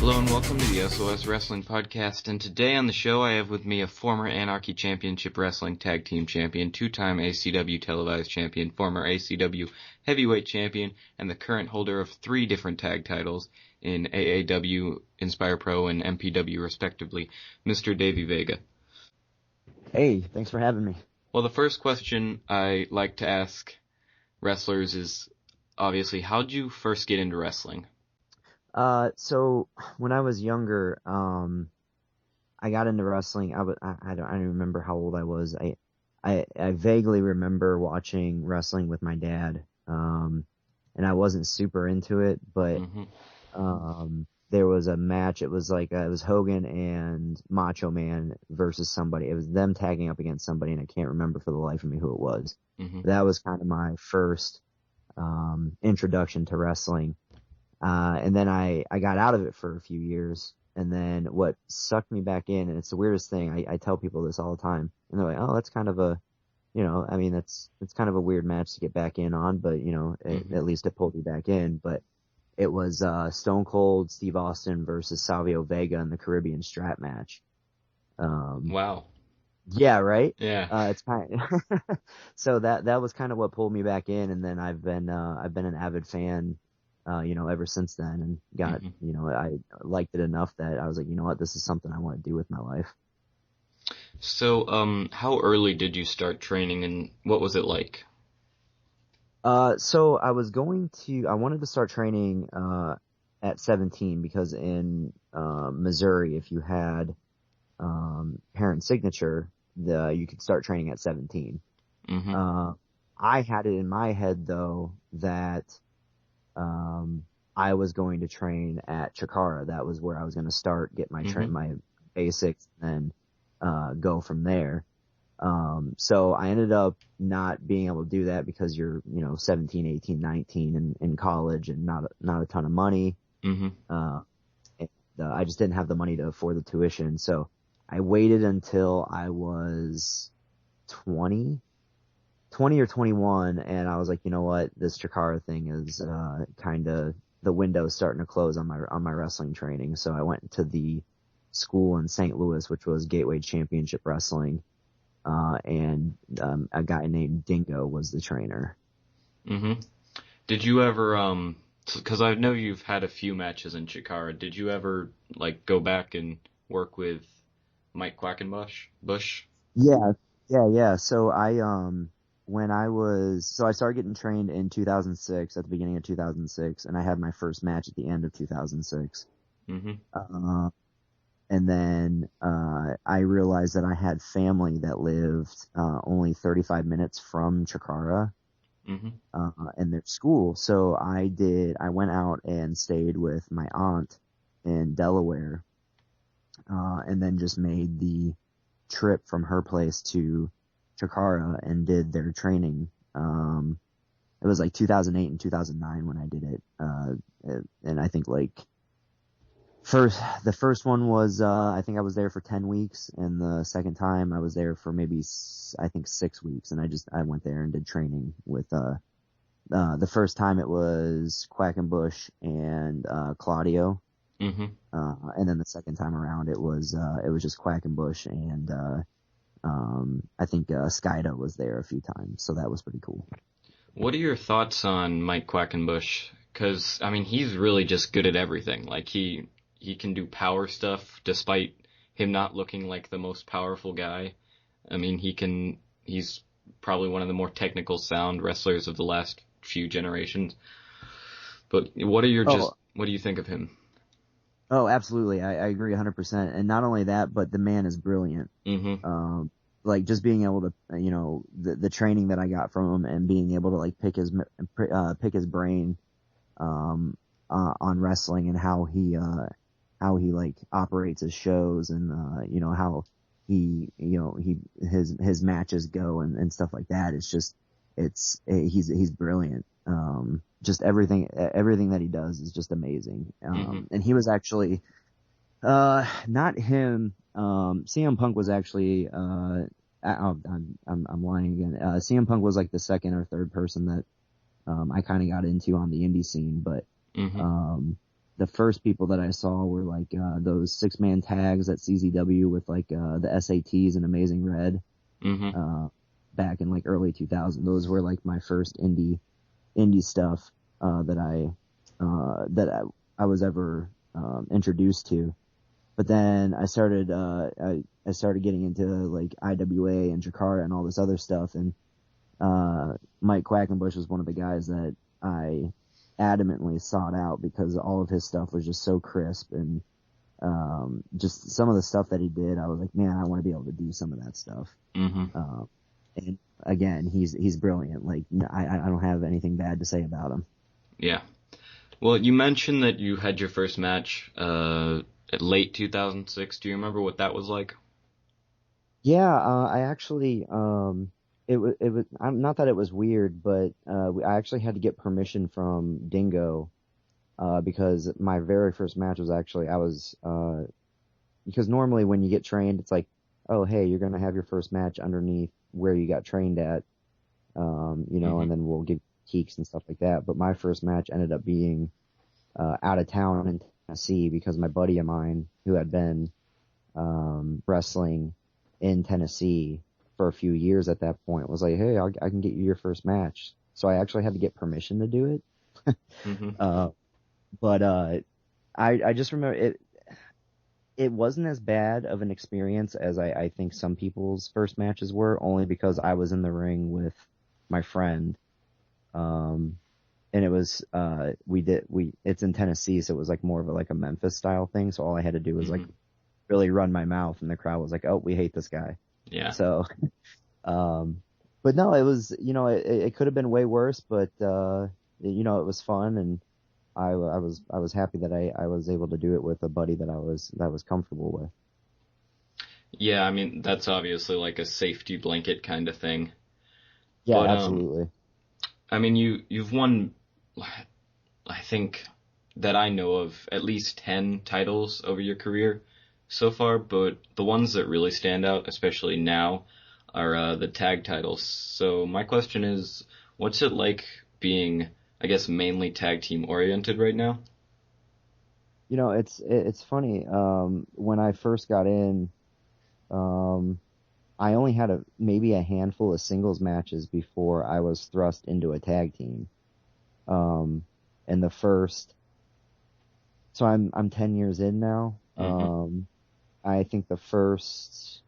Hello and welcome to the SOS Wrestling Podcast, and today on the show I have with me a former Anarchy Championship Wrestling Tag Team Champion, two-time ACW Televised Champion, former ACW Heavyweight Champion, and the current holder of 3 different tag titles in AAW, Inspire Pro, and MPW respectively, Mr. Davey Vega. Hey, thanks for having me. Well, the first question I like to ask wrestlers is, obviously, how'd you first get into wrestling? So when I was younger, I got into wrestling. I don't remember how old I was. I vaguely remember watching wrestling with my dad. And I wasn't super into it, but, there was a match. It was like, it was Hogan and Macho Man versus somebody. It was them tagging up against somebody, and I can't remember for the life of me who it was. That was kind of my first, introduction to wrestling. And then I got out of it for a few years, and then what sucked me back in, and it's the weirdest thing, I tell people this all the time, and they're like, oh, that's kind of a, it's kind of a weird match to get back in on, but, at least it pulled me back in. But it was Stone Cold Steve Austin versus Savio Vega in the Caribbean strap match. Wow. Yeah, right? Yeah. It's kind of so that was kind of what pulled me back in, and then I've been an avid fan ever since then, and got, I liked it enough that I was like, you know what, this is something I want to do with my life. So, how early did you start training, and what was it like? So I wanted to start training, at 17, because in, Missouri, if you had, parent signature, you could start training at 17. I had it in my head though that, I was going to train at Chikara. That was where I was going to start, get my my basics, and then go from there. So I ended up not being able to do that because you're 17, 18, 19 in college, and not a ton of money. And, I just didn't have the money to afford the tuition. So I waited until I was 20 or 21, and I was like, you know what, this Chikara thing is kind of, the window's starting to close on my wrestling training. So I went to the school in St. Louis, which was Gateway Championship Wrestling, and a guy named Dingo was the trainer. Did you ever, because I know you've had a few matches in Chikara, did you ever like go back and work with Mike Quackenbush? Yeah. So I started getting trained in 2006, at the beginning of 2006, and I had my first match at the end of 2006. And then I realized that I had family that lived only 35 minutes from Chikara, and their school. So I went out and stayed with my aunt in Delaware, and then just made the trip from her place to Chikara and did their training. It was like 2008 and 2009 when I did it. And I think like the first one was, I think I was there for 10 weeks, and the second time I was there for maybe, I think 6 weeks, and I went there and did training with, the first time it was Quackenbush and, Claudio. And then the second time around it was just Quackenbush and, I think Skydo was there a few times, so that was pretty cool. What are your thoughts on Mike Quackenbush? Because, I mean, he's really just good at everything. Like, he can do power stuff despite him not looking like the most powerful guy. I mean, he's probably one of the more technical sound wrestlers of the last few generations. But what do you think of him? Oh, absolutely. I agree 100%. And not only that, but the man is brilliant. Like just being able to, the training that I got from him, and being able to like pick his brain, on wrestling, and how he like operates his shows, and, how his matches go, and stuff like that. It's just, he's brilliant. Just everything that he does is just amazing. And he was actually, not him. CM Punk was actually, I'm lying again. CM Punk was like the second or third person that, I kind of got into on the indie scene, but, the first people that I saw were like those 6-man tags at CZW with like the SATs and Amazing Red Mm-hmm. back in like early 2000. Those were like my first indie stuff that I was ever introduced to. But then I started I started getting into like IWA and Jakara and all this other stuff, and Mike Quackenbush was one of the guys that I adamantly sought out because all of his stuff was just so crisp, and just some of the stuff that he did, I was like, man, I want to be able to do some of that stuff. Mm-hmm. And again, he's brilliant. Like I don't have anything bad to say about him. Yeah. Well, you mentioned that you had your first match at late 2006. Do you remember what that was like? Yeah, I actually it was not that it was weird, but I actually had to get permission from Dingo because my very first match was actually I was because normally when you get trained, it's like, oh hey, you're gonna have your first match underneath where you got trained at, Mm-hmm. and then we'll give keeks and stuff like that. But my first match ended up being out of town in Tennessee because my buddy of mine who had been wrestling in Tennessee for a few years at that point was like, hey, I can get you your first match. So I actually had to get permission to do it. Mm-hmm. But I just remember it wasn't as bad of an experience as I think some people's first matches were, only because I was in the ring with my friend. And it was it's in Tennessee, so it was like more of a Memphis style thing. So all I had to do was like Mm-hmm. really run my mouth, and the crowd was like, "Oh, we hate this guy." Yeah. So, but no, it was, it could have been way worse, but it was fun, and I was happy that I was able to do it with a buddy that I was comfortable with. Yeah, I mean, that's obviously like a safety blanket kind of thing. Yeah, But absolutely. I mean, you've won, I think that I know of at least 10 titles over your career so far, but the ones that really stand out, especially now, are the tag titles. So my question is, what's it like being, I guess, mainly tag team oriented right now? It's funny. When I first got in, um, I only had maybe a handful of singles matches before I was thrust into a tag team. Um, and the first, so I'm 10 years in now. Mm-hmm. I think the first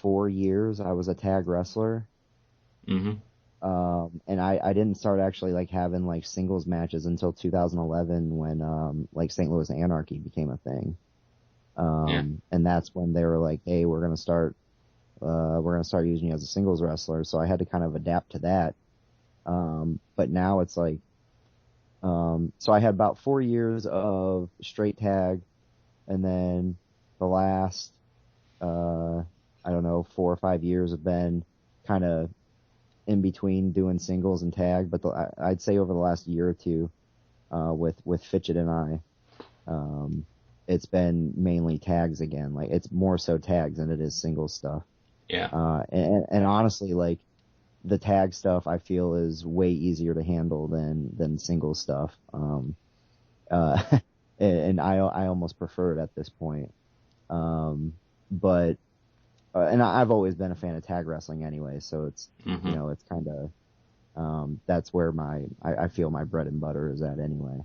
4 years I was a tag wrestler. Mm-hmm. And I didn't start actually like having like singles matches until 2011 when like St. Louis Anarchy became a thing. Yeah. And that's when they were like, hey, we're gonna start using you as a singles wrestler. So I had to kind of adapt to that. But now it's like, so I had about 4 years of straight tag, and then the last, I don't know, 4 or 5 years have been kind of in between doing singles and tag. But I'd say over the last year or two, with Fitchett and I, um, it's been mainly tags again. Like it's more so tags than it is singles stuff. Yeah. And honestly, like the tag stuff, I feel is way easier to handle than single stuff. Uh, and I almost prefer it at this point. But and I've always been a fan of tag wrestling anyway, so it's Mm-hmm. it's kind of that's where I feel my bread and butter is at anyway.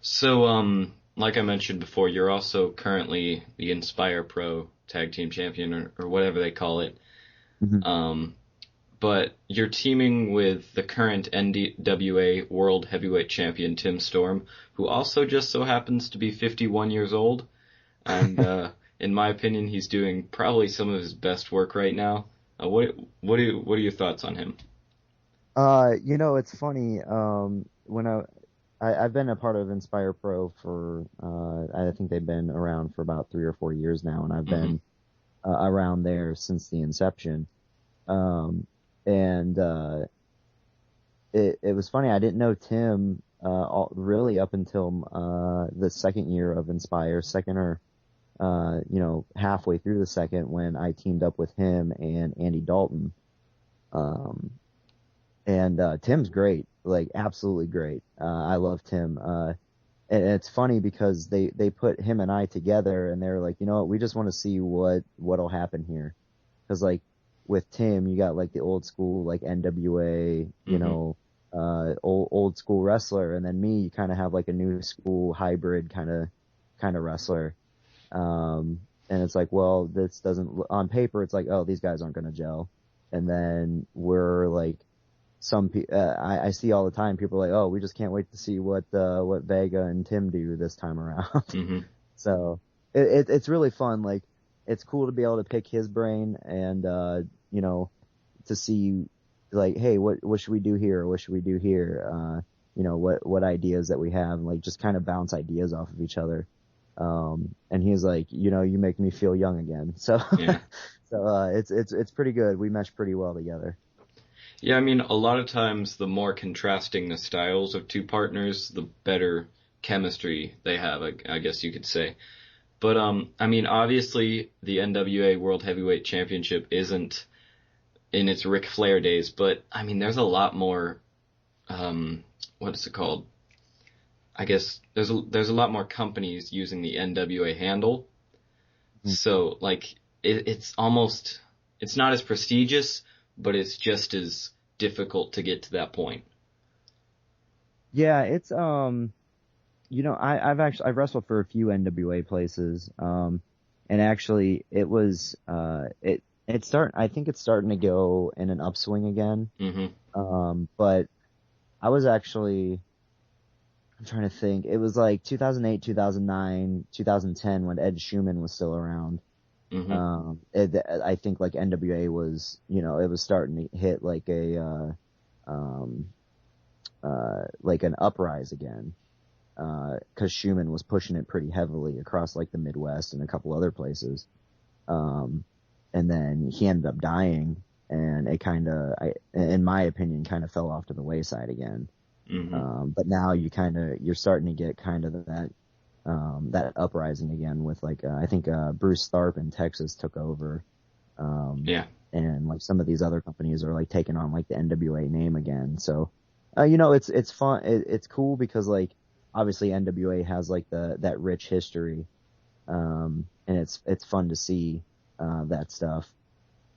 So, like I mentioned before, you're also currently the Inspire Pro Tag Team Champion or whatever they call it. Mhm. Um, but you're teaming with the current NWA World Heavyweight Champion Tim Storm, who also just so happens to be 51 years old. And in my opinion, he's doing probably some of his best work right now. What are your thoughts on him? It's funny. When I've been a part of Inspire Pro for I think they've been around for about 3 or 4 years now, and I've Hmm. been around there since the inception. Um, and it was funny. I didn't know Tim really up until the second year of Inspire, second or halfway through the second when I teamed up with him and Andy Dalton. And Tim's great, like absolutely great. I love Tim. and it's funny because they put him and I together, and they're like, you know what, we just want to see what'll happen here, because like with Tim, you got like the old school like NWA, Hmm. old school wrestler, and then me, you kind of have like a new school hybrid kind of wrestler. And it's like, well, this doesn't on paper, it's like, oh, these guys aren't gonna gel, and then we're like I see all the time people are like, oh, we just can't wait to see what Vega and Tim do this time around. Hmm. So it's really fun. Like it's cool to be able to pick his brain and you know to see like, hey, what should we do here? What should we do here? What ideas that we have, and like just kind of bounce ideas off of each other. And he's like, you make me feel young again. So Yeah. it's pretty good. We mesh pretty well together. Yeah, I mean, a lot of times the more contrasting the styles of two partners, the better chemistry they have, I guess you could say. But I mean, obviously the NWA World Heavyweight Championship isn't in its Ric Flair days, but I mean, there's a lot more what is it called? I guess there's a lot more companies using the NWA handle. So like it's not as prestigious, but it's just as difficult to get to that point. Yeah, it's I've wrestled for a few NWA places, and actually it was I think it's starting to go in an upswing again. Hmm. But I was actually I'm trying to think. It was like 2008, 2009, 2010 when Ed Schumann was still around. Hmm. I think like NWA was, it was starting to hit um, like an uprise again. Cause Schumann was pushing it pretty heavily across like the Midwest and a couple other places. Um, and then he ended up dying, and it in my opinion, kind of fell off to the wayside again. Hmm. But now you're starting to get kind of that uprising again with like, I think, Bruce Tharp in Texas took over. Um, Yeah. and like some of these other companies are like taking on like the NWA name again. So, it's fun. It's cool because like obviously NWA has like that rich history. And it's fun to see, that stuff.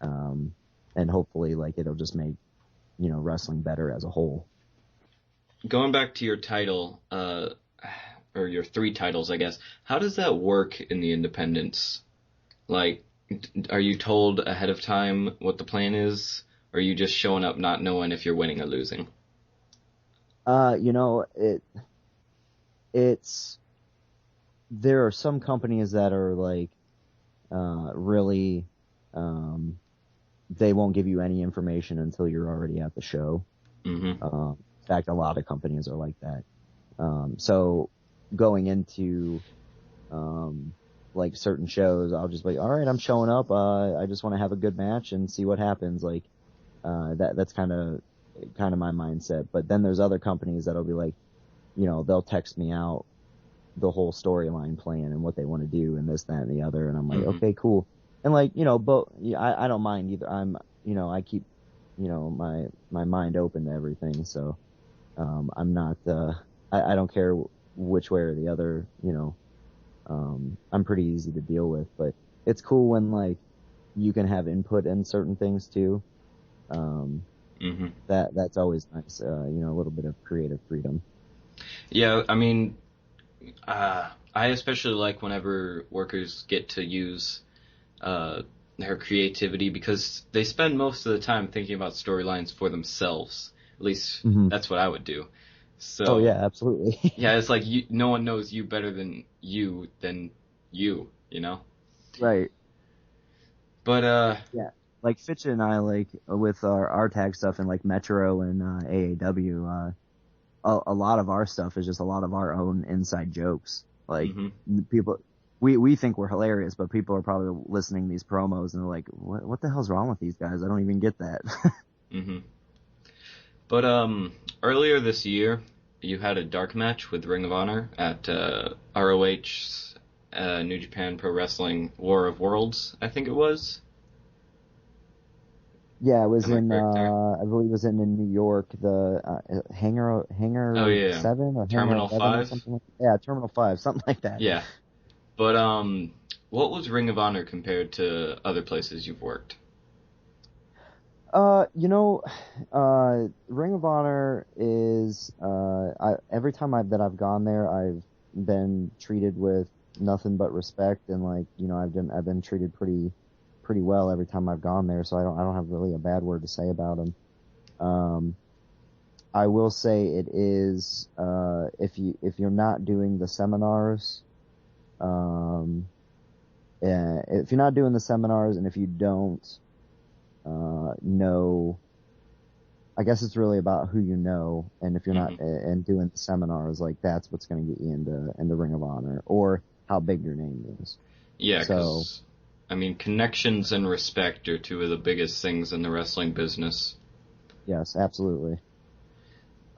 Um, and hopefully like it'll just make, wrestling better as a whole. Going back to your title, or your three titles, I guess. How does that work in the independents? Like, are you told ahead of time what the plan is? Or are you just showing up not knowing if you're winning or losing? It's there are some companies that are like, really, um, they won't give you any information until you're already at the show. Hmm. In fact, a lot of companies are like that. So going into, um, like certain shows, I'll just be like, all right, I'm showing up. I just want to have a good match and see what happens. Like, that's kind of my mindset. But then there's other companies that'll be like, they'll text me out the whole storyline plan and what they want to do and this, that, and the other. And I'm like, Hmm. okay, cool. And like, but yeah, I don't mind either. I keep, my mind open to everything. So, I'm not, I don't care which way or the other, I'm pretty easy to deal with, but it's cool when like you can have input in certain things too. Um, Hmm. that's always nice. A little bit of creative freedom. Yeah, I mean, I especially like whenever workers get to use their creativity because they spend most of the time thinking about storylines for themselves. At least Hmm. that's what I would do. Oh So yeah, absolutely. yeah, it's like no one knows you better than you know. Right. But Yeah. Like Fitch and I, like with our tag stuff and like Metro and AAW, a lot of our stuff is just a lot of our own inside jokes. Like hmm. people, we think we're hilarious, but people are probably listening to these promos and they're like, what the hell's wrong with these guys? I don't even get that. Hmm. But earlier this year, you had a dark match with Ring of Honor at ROH's New Japan Pro Wrestling War of Worlds, I think it was. Yeah, it was Am I in correct there? I believe it was in New York, the Oh Hangar yeah, 7 or Hangar Terminal 11 or 5. something like that. Yeah, Terminal 5, something like that. Yeah, but what was Ring of Honor compared to other places you've worked? You know, Ring of Honor is every time I've gone there, I've been treated with nothing but respect, and like, I've been treated pretty well every time I've gone there, so I don't have really a bad word to say about them. Um, I will say it is, if you're not doing the seminars, um, if you're not doing the seminars, and if you don't know, I guess it's really about who you know, and if you're not Hmm. and doing the seminars, like that's what's going to get you into Ring of Honor, or how big your name is. Yeah, So because I mean, connections and respect are two of the biggest things in the wrestling business. yes, absolutely.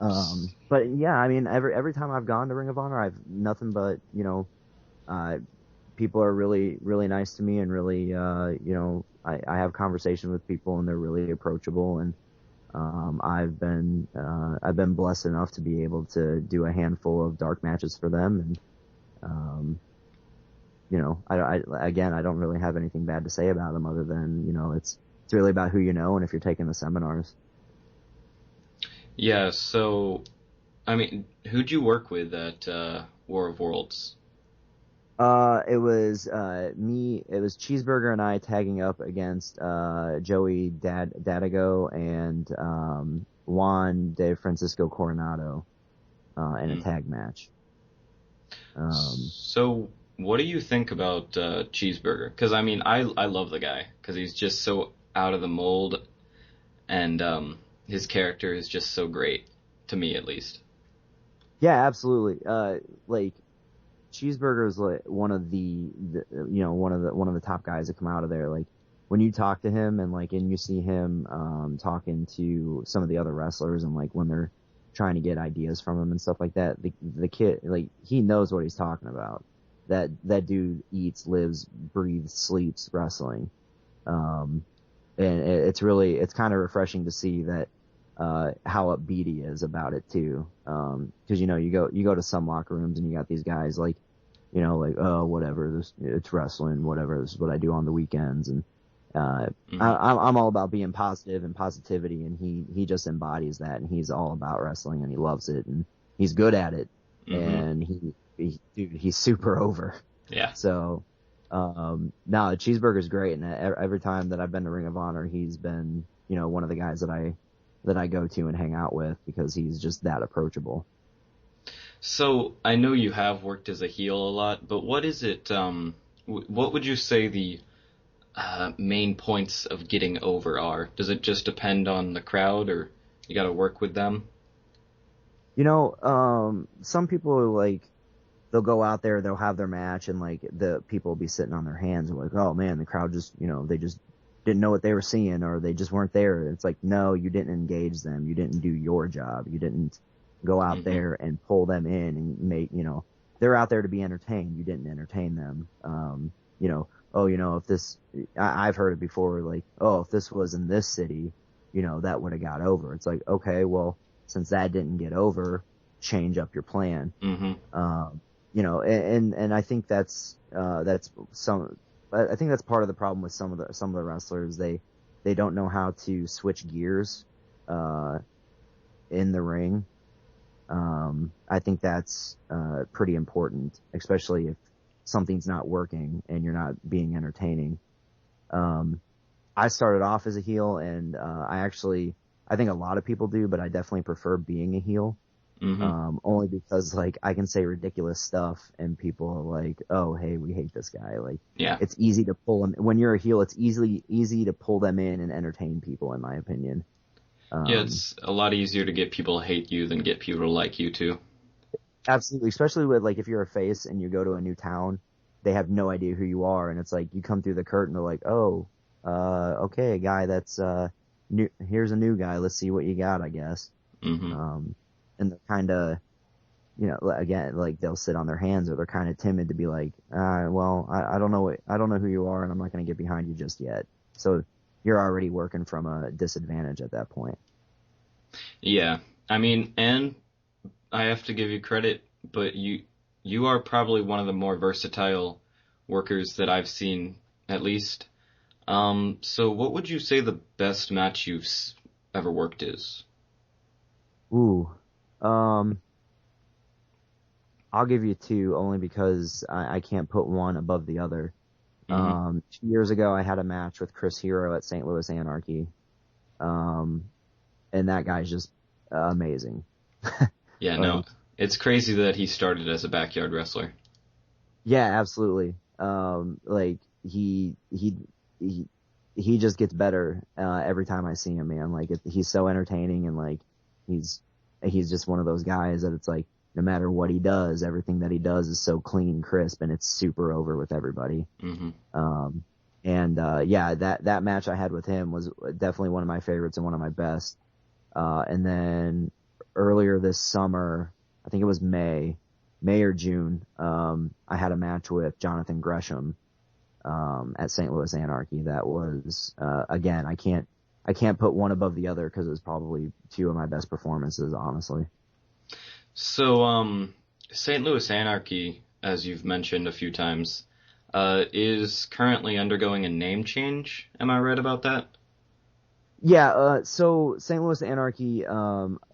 But yeah, I mean, every time I've gone to Ring of Honor, I've nothing but, uh, people are really nice to me, and really, I have conversation with people, and they're really approachable, and I've been blessed enough to be able to do a handful of dark matches for them, and um, again, I don't really have anything bad to say about them, other than, it's really about who you know, and if you're taking the seminars. Yeah, so I mean, who'd you work with at War of Worlds? It was Cheeseburger and I tagging up against Joey Dadigo and Juan de Francisco Coronado in a Hmm. tag match. Um, So, what do you think about Cheeseburger? Because I mean, I love the guy because he's just so out of the mold, and his character is just so great to me, at least. yeah, absolutely. Like Cheeseburger is like one of the top guys that come out of there. Like when you talk to him, and you see him talking to some of the other wrestlers, and like when they're trying to get ideas from him and stuff like that, the kid, like, he knows what he's talking about. That dude eats, lives, breathes, sleeps wrestling. Um, and it's kind of refreshing to see that, how upbeat he is about it too. Because you go to some locker rooms, and you got these guys like, like, oh, whatever, this, it's wrestling, whatever, this is what I do on the weekends, and uh, Hmm. I'm all about being positive and positivity, and he just embodies that, and he's all about wrestling, and he loves it, and he's good at it, Hmm. and dude, he's super over. Yeah. So, no, Cheeseburger's great, and every time that I've been to Ring of Honor, he's been, one of the guys that I go to and hang out with, because he's just that approachable. So I know you have worked as a heel a lot, but what is it? What would you say the main points of getting over are? Does it just depend on the crowd, or you got to work with them? Some people are like, they'll go out there, they'll have their match, and like the people will be sitting on their hands, and like, oh man, the crowd just, they just didn't know what they were seeing, or they just weren't there. It's like, no, you didn't engage them. You didn't do your job. You didn't go out Hmm. there and pull them in and they're out there to be entertained. You didn't entertain them. Oh, if this, I've heard it before, like, oh, if this was in this city, that would have got over. It's like, okay, well, since that didn't get over, change up your plan. Hmm. Um, and I think that's some. I think that's part of the problem with some of the wrestlers. They don't know how to switch gears uh, in the ring. I think that's pretty important, especially if something's not working and you're not being entertaining. Um, I started off as a heel, and I think a lot of people do, but I definitely prefer being a heel. Hmm. Only because, like, I can say ridiculous stuff, and people are like, "Oh, hey, we hate this guy." Like, Yeah. it's easy to pull them when you're a heel. It's easy to pull them in and entertain people, in my opinion. Yeah, Um, it's a lot easier to get people to hate you than get people to like you too. Absolutely, especially with, like, if you're a face and you go to a new town, they have no idea who you are, and it's like you come through the curtain, they're like, "Oh, okay, a guy that's new. Here's a new guy. Let's see what you got, I guess." Hmm. Um, and they're kind of, again, like, they'll sit on their hands, or they're kind of timid to be like, well, I don't know who you are, and I'm not going to get behind you just yet. So you're already working from a disadvantage at that point. Yeah. I mean, and I have to give you credit, but you are probably one of the more versatile workers that I've seen, at least. So what would you say the best match you've ever worked is? Ooh, um, I'll give you two only because I can't put one above the other. Hmm. 2 years ago, I had a match with Chris Hero at St. Louis Anarchy. Um, and that guy's just amazing. Yeah, no, Like, it's crazy that he started as a backyard wrestler. yeah, absolutely. Like he he just gets better every time I see him, man. Like he's so entertaining and like he's he's just one of those guys that it's like no matter what he does, everything that he does is so clean, crisp, and it's super over with everybody. Hmm. Um, and yeah, that match I had with him was definitely one of my favorites and one of my best. And then earlier this summer, I think it was May or June, I had a match with Jonathan Gresham, at St. Louis Anarchy. That was, again, I can't put one above the other because it was probably two of my best performances, honestly. So, St. Louis Anarchy, as you've mentioned a few times, is currently undergoing a name change. Am I right about that? Yeah, so St. Louis Anarchy,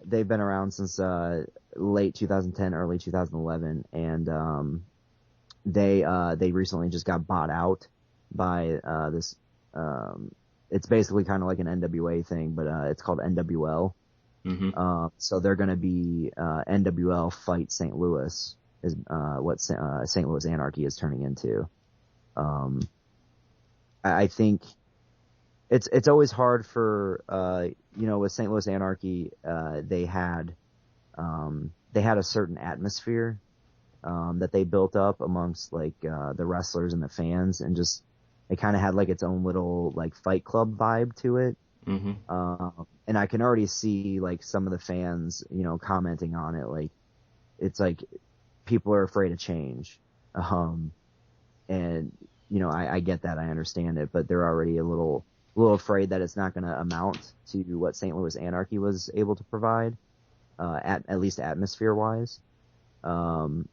they've been around since, late 2010, early 2011, and, they recently just got bought out by this. Um, it's basically kind of like an NWA thing, but it's called NWL. Hmm. So they're going to be NWL Fight St. Louis is what St. Louis Anarchy is turning into. Um, I think it's always hard for with St. Louis Anarchy they had a certain atmosphere that they built up amongst like the wrestlers and the fans, and just it kind of had like its own little like Fight Club vibe to it. Hmm. And I can already see like some of the fans, commenting on it. Like it's like people are afraid of change, um, and I get that, I understand it, but they're already a little afraid that it's not going to amount to what St. Louis Anarchy was able to provide, at least atmosphere wise. Um,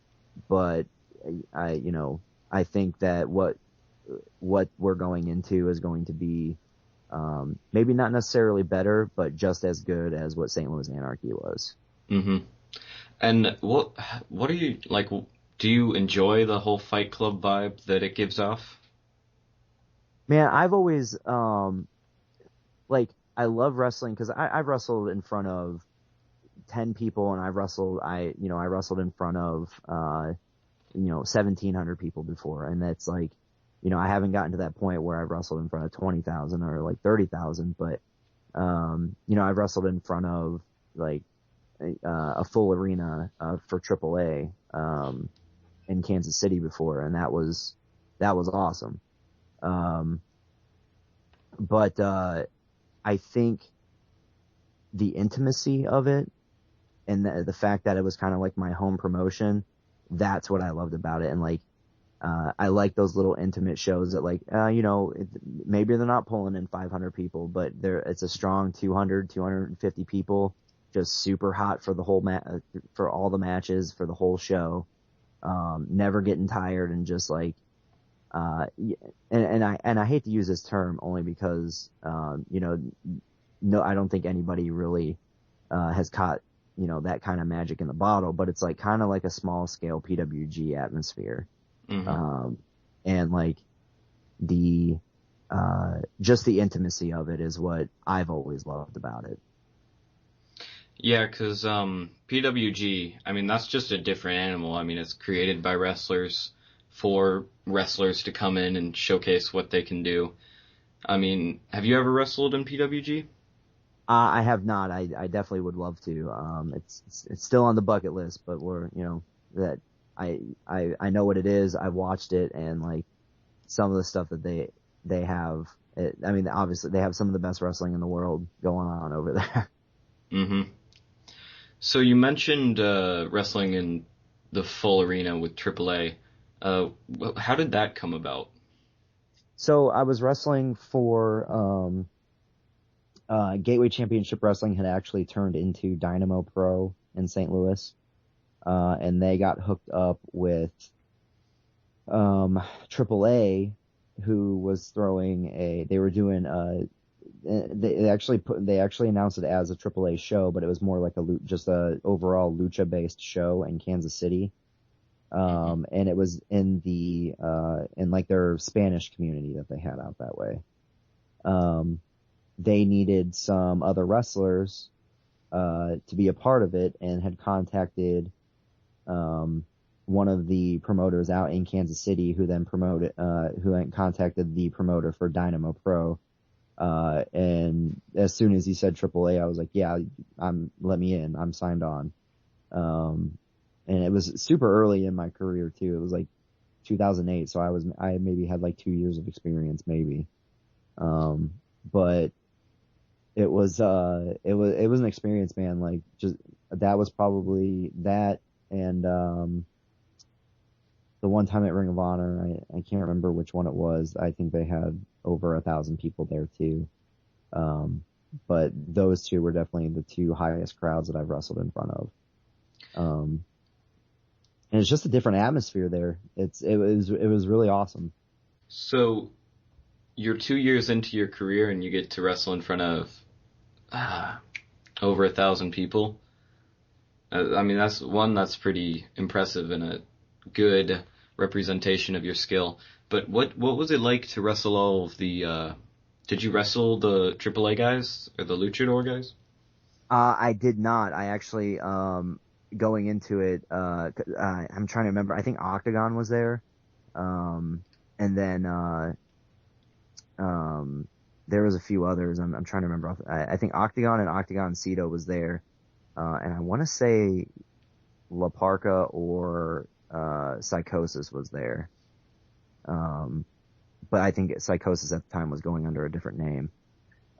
but I think that what we're going into is going to be maybe not necessarily better, but just as good as what St. Louis Anarchy was. Hmm. And what are you like? Do you enjoy the whole Fight Club vibe that it gives off? Man, I've always like I love wrestling because I've wrestled in front of 10 people, and I wrestled in front of 1,700 people before, and that's like I haven't gotten to that point where I've wrestled in front of 20,000 or like 30,000, but I've wrestled in front of like a full arena for AAA in Kansas City before, and that was awesome. Um, but I think the intimacy of it and the fact that it was kind of like my home promotion, that's what I loved about it. And like I like those little intimate shows that like maybe they're not pulling in 500 people, but it's a strong 200, 250 people, just super hot for the whole for all the matches, for the whole show, never getting tired, and just like and I hate to use this term only because no, I don't think anybody really has caught that kind of magic in the bottle, but it's like kind of like a small scale PWG atmosphere, Hmm. um, and like the just the intimacy of it is what I've always loved about it. Yeah, 'cause PWG, I mean that's just a different animal. I mean it's created by wrestlers for wrestlers to come in and showcase what they can do. I mean, have you ever wrestled in PWG? I have not. I definitely would love to. It's still on the bucket list, but we're that I know what it is. I've watched it, and like some of the stuff that they have. I mean, obviously they have some of the best wrestling in the world going on over there. Hmm. So you mentioned wrestling in the full arena with AAA. How did that come about? So I was wrestling for Gateway Championship Wrestling had actually turned into Dynamo Pro in St. Louis, and they got hooked up with AAA, who was throwing a. They were doing they actually announced it as a AAA show, but it was more like just a overall lucha based show in Kansas City. And it was in in like their Spanish community that they had out that way. They needed some other wrestlers, to be a part of it, and had contacted, one of the promoters out in Kansas City, who then contacted the promoter for Dynamo Pro. And as soon as he said AAA, I was like, yeah, let me in. I'm signed on. And it was super early in my career too. It was like 2008. So I maybe had like 2 years of experience maybe. But it was an experience, man. Like just, that was probably that. And, the one time at Ring of Honor, I can't remember which one it was. I think they had over 1,000 people there too. But those two were definitely the two highest crowds that I've wrestled in front of. And it's just a different atmosphere there. It was really awesome. So you're 2 years into your career and you get to wrestle in front of over 1,000 people. I mean, that's pretty impressive and a good representation of your skill. But what was it like to wrestle all of the? Did you wrestle the AAA guys or the Luchador guys? I did not. I actually, going into it, I'm trying to remember. I think Octagon was there, and then there was a few others. I'm trying to remember. I think Octagon and Octagon Cito was there, and I want to say La Parca or Psychosis was there. But I think Psychosis at the time was going under a different name.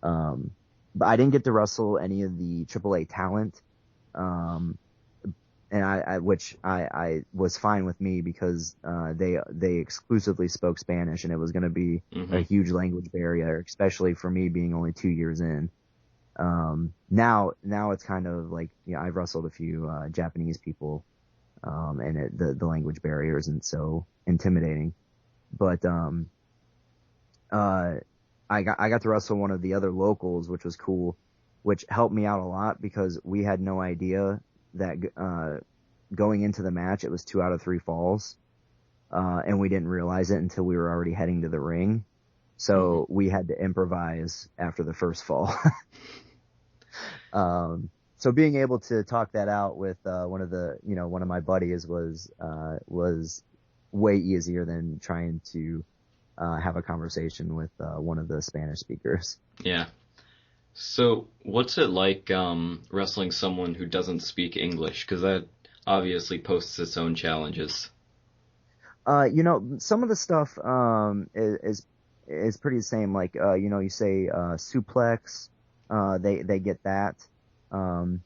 But I didn't get to wrestle any of the AAA talent. And which I was fine with me because, they exclusively spoke Spanish and it was going to be a huge language barrier, especially for me being only 2 years in. Now it's kind of like, I've wrestled a few, Japanese people, and the language barrier isn't so intimidating. But I got to wrestle one of the other locals, which was cool, which helped me out a lot because we had no idea that going into the match it was 2 out of 3 falls, and we didn't realize it until we were already heading to the ring. So we had to improvise after the first fall. So being able to talk that out with one of my buddies was way easier than trying to have a conversation with one of the Spanish speakers. Yeah. So what's it like wrestling someone who doesn't speak English? Because that obviously poses its own challenges. Some of the stuff is pretty the same. Like you say suplex, they get that. And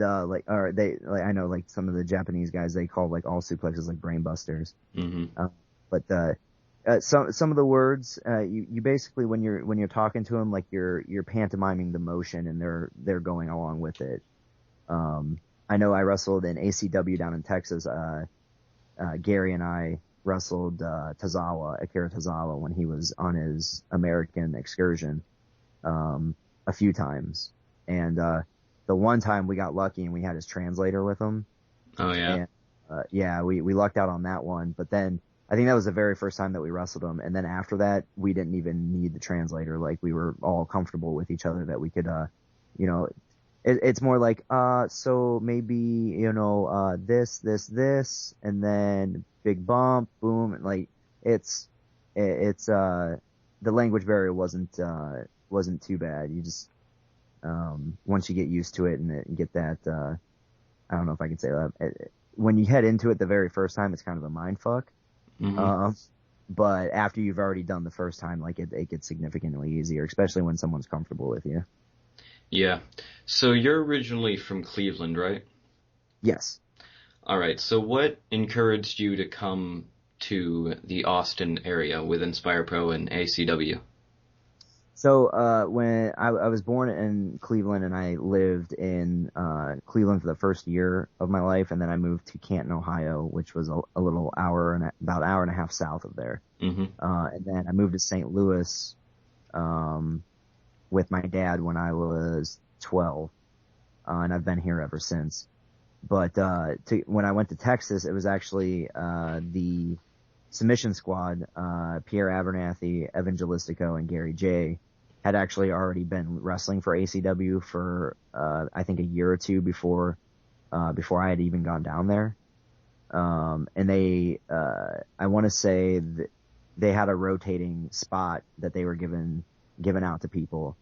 I know like some of the Japanese guys, they call like all suplexes like brain busters. But some of the words, you basically when you're talking to them, like you're pantomiming the motion and they're going along with it. I know I wrestled in ACW down in Texas. Gary and I wrestled Akira Tozawa when he was on his American excursion a few times. And the one time we got lucky and we had his translator with him. Oh, yeah. And, we lucked out on that one. But then I think that was the very first time that we wrestled him. And then after that, we didn't even need the translator. Like, we were all comfortable with each other that we could, it's more like, so maybe, this, and then big bump, boom. And like, it's the language barrier wasn't too bad. You just, once you get used to it and get that, I don't know if I can say that. When you head into it the very first time, it's kind of a mind fuck. But after you've already done the first time, like it gets significantly easier, especially when someone's comfortable with you. Yeah. So you're originally from Cleveland, right? Yes. All right. So what encouraged you to come to the Austin area with Inspire Pro and ACW? So when I was born in Cleveland and I lived in Cleveland for the first year of my life, and then I moved to Canton, Ohio, which was a little about hour and a half south of there. Mm-hmm. And then I moved to St. Louis with my dad when I was 12, and I've been here ever since. But when I went to Texas, it was actually the submission squad, Pierre Abernathy, Evangelistico, and Gary J. had actually already been wrestling for ACW for I think a year or two before I had even gone down there. And they I want to say that they had a rotating spot that they were given out to people.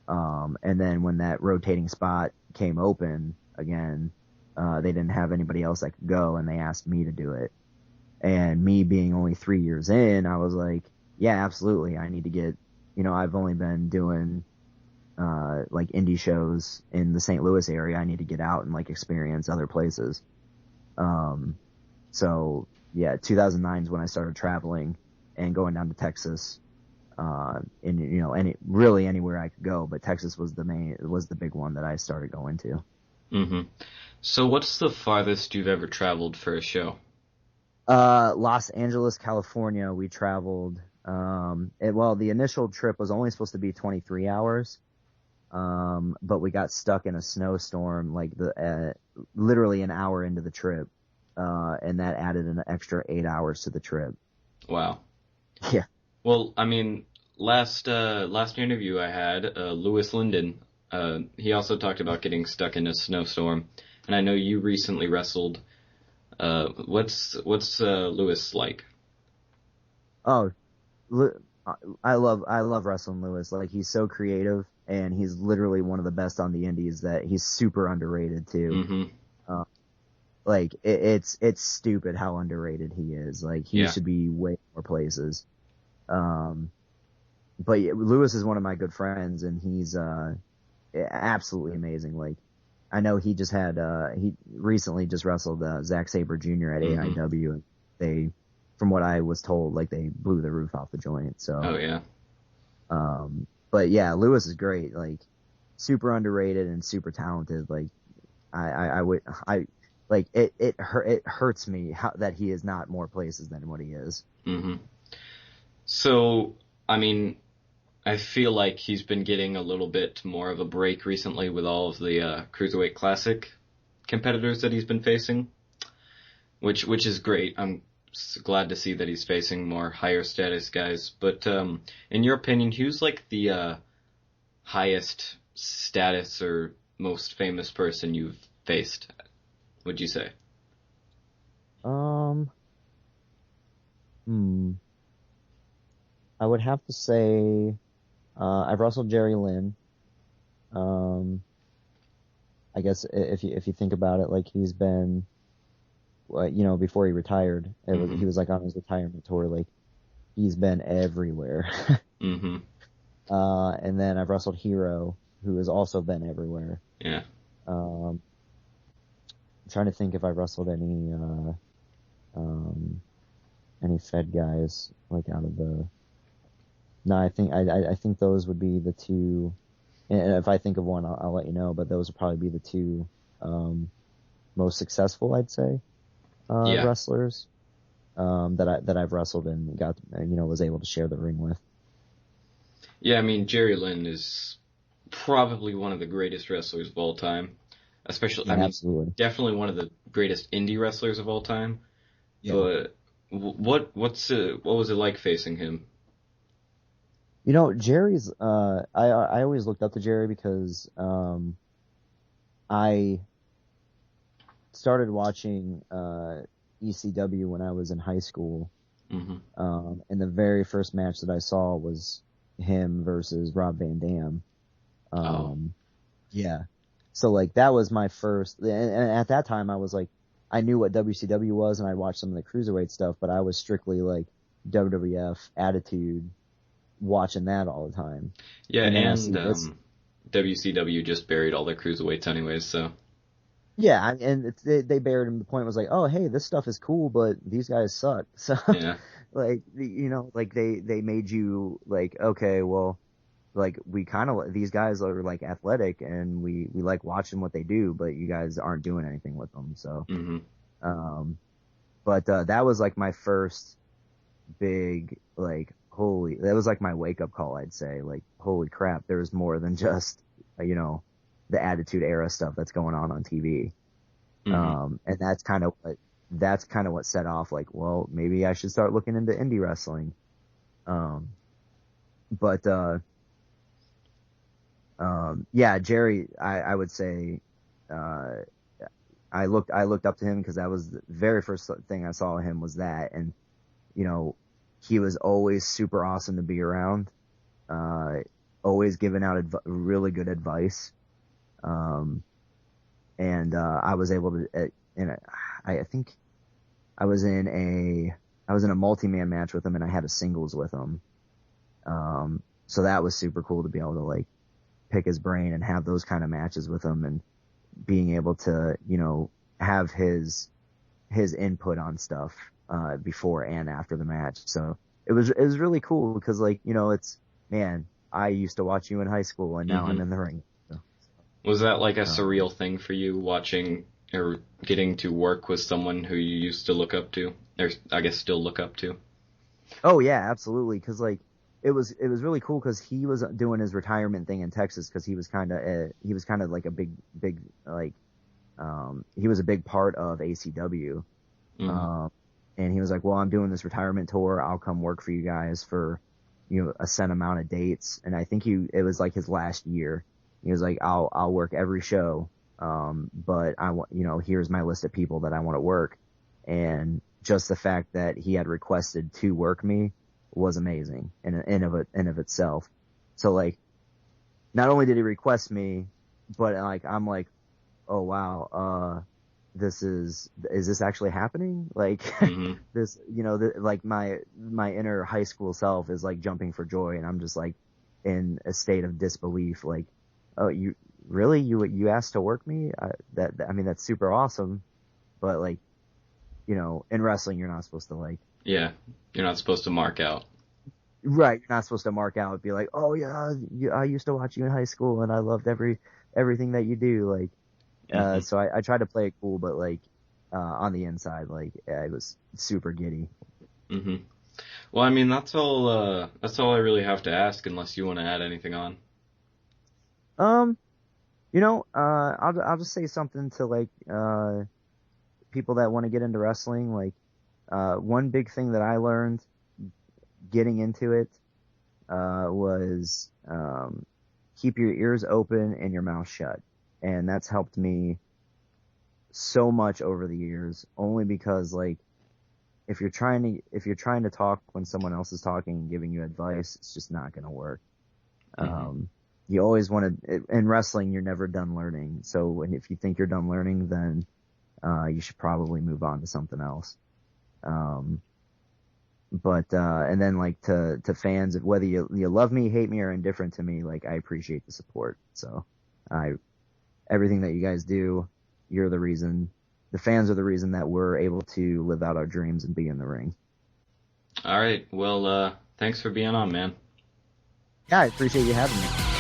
And then when that rotating spot came open again, they didn't have anybody else that could go, and they asked me to do it. And me being only 3 years in, I was like, yeah, absolutely. I need to get, I've only been doing, like indie shows in the St. Louis area. I need to get out and like experience other places. So yeah, 2009 is when I started traveling and going down to Texas, and really anywhere I could go, but Texas was the big one that I started going to. Mm-hmm. So what's the farthest you've ever traveled for a show? Los Angeles, California, we traveled. The initial trip was only supposed to be 23 hours. But we got stuck in a snowstorm, like literally an hour into the trip. And that added an extra 8 hours to the trip. Wow. Yeah. Well, I mean, last interview I had, Lewis Linden, he also talked about getting stuck in a snowstorm. And I know you recently wrestled. What's Lewis like? Oh, I love wrestling Lewis. Like, he's so creative, and he's literally one of the best on the indies. That he's super underrated too. Mm-hmm. Like it's stupid how underrated he is. Like, he should be way more places. But yeah, Lewis is one of my good friends, and he's absolutely amazing. Like, I know he recently just wrestled Zack Sabre Jr. at AIW, and they, from what I was told, like, they blew the roof off the joint. So. Oh yeah. But yeah, Lewis is great. Like, super underrated and super talented. Like, it hurts me that he is not more places than what he is. Mm-hmm. So, I mean, I feel like he's been getting a little bit more of a break recently with all of the Cruiserweight Classic competitors that he's been facing, which is great. I'm glad to see that he's facing more higher status guys. But in your opinion, who's like the highest status or most famous person you've faced, would you say? I would have to say I've wrestled Jerry Lynn. I guess if you think about it, like, he's been, before he retired, he was like on his retirement tour. Like, he's been everywhere. Mm-hmm. And then I've wrestled Hero, who has also been everywhere. Yeah. I'm trying to think if I wrestled any Fed guys, like, out of the. No, I think those would be the two. And if I think of one, I'll let you know. But those would probably be the two most successful, I'd say, wrestlers that I've wrestled and was able to share the ring with. Yeah, I mean, Jerry Lynn is probably one of the greatest wrestlers of all time. Especially, absolutely. Definitely one of the greatest indie wrestlers of all time. Yeah. But what was it like facing him? Jerry's, I always looked up to Jerry because, I started watching, ECW when I was in high school. Mm-hmm. And the very first match that I saw was him versus Rob Van Dam. Yeah. So, like, that was my first, and at that time I was like, I knew what WCW was, and I watched some of the Cruiserweight stuff, but I was strictly like WWF, Attitude, watching that all the time. Yeah, and WCW just buried all their cruiserweights anyways, so. Yeah, and they buried him. The point was like, oh, hey, this stuff is cool, but these guys suck. So, Yeah. like, like they made you like, okay, well, like we kind of these guys are like athletic, and we like watching what they do, but you guys aren't doing anything with them. So, Hmm. um, but that was like my first big like holy. That was like my wake up call. I'd say like, holy crap, there's more than just you know the Attitude Era stuff that's going on TV. Hmm. And that's kind of what set off like, well, maybe I should start looking into indie wrestling. Um, but yeah, Jerry, I would say, uh, I looked up to him because that was the very first thing I saw of him was that, and you know, he was always super awesome to be around. Uh, always giving out really good advice. Um, and I was able to, I think I was in a multi-man match with him, and I had a singles with him. So that was super cool to be able to like pick his brain and have those kind of matches with him, and being able to, have his input on stuff before and after the match. So it was really cool because like, it's, man, I used to watch you in high school, and now I'm Hmm. in the ring. So, Was that like a um, surreal thing for you watching or getting to work with someone who you used to look up to, or I guess still look up to? oh yeah, absolutely. Cause like it was really cool because he was doing his retirement thing in Texas because he was kind of like a big like he was a big part of ACW. Hmm. Um, and he was like, well, I'm doing this retirement tour. I'll come work for you guys for, a set amount of dates. And I think it was like his last year. He was like, I'll work every show. But I want, here's my list of people that I want to work. And just the fact that he had requested to work me was amazing in of itself. So like, not only did he request me, but like, I'm like, oh wow, is this actually happening? Like Hmm. this, like my inner high school self is like jumping for joy, and I'm just like in a state of disbelief. Like, oh, you really you asked to work me? I mean, that's super awesome, but like, in wrestling, you're not supposed to like, Yeah, you're not supposed to mark out. right? You're not supposed to mark out and be like, oh yeah, I used to watch you in high school, and I loved everything that you do. Like, Hmm. so I tried to play it cool, but like, on the inside, like, yeah, it was super giddy. Hmm. Well, I mean, that's all. That's all I really have to ask, unless you want to add anything on. Um, I'll just say something to like, people that want to get into wrestling. Like, one big thing that I learned getting into it, was, keep your ears open and your mouth shut. And that's helped me so much over the years, only because like, if you're trying to talk when someone else is talking and giving you advice, it's just not going to work. Hmm. Um, you always want to, in wrestling, you're never done learning. So if you think you're done learning, then, you should probably move on to something else. Um, but, and then like to fans, whether you love me, hate me, or indifferent to me, like I appreciate the support. So I, everything that you guys do, you're the reason, the fans are the reason that we're able to live out our dreams and be in the ring. All right. Well, thanks for being on, man. Yeah, I appreciate you having me.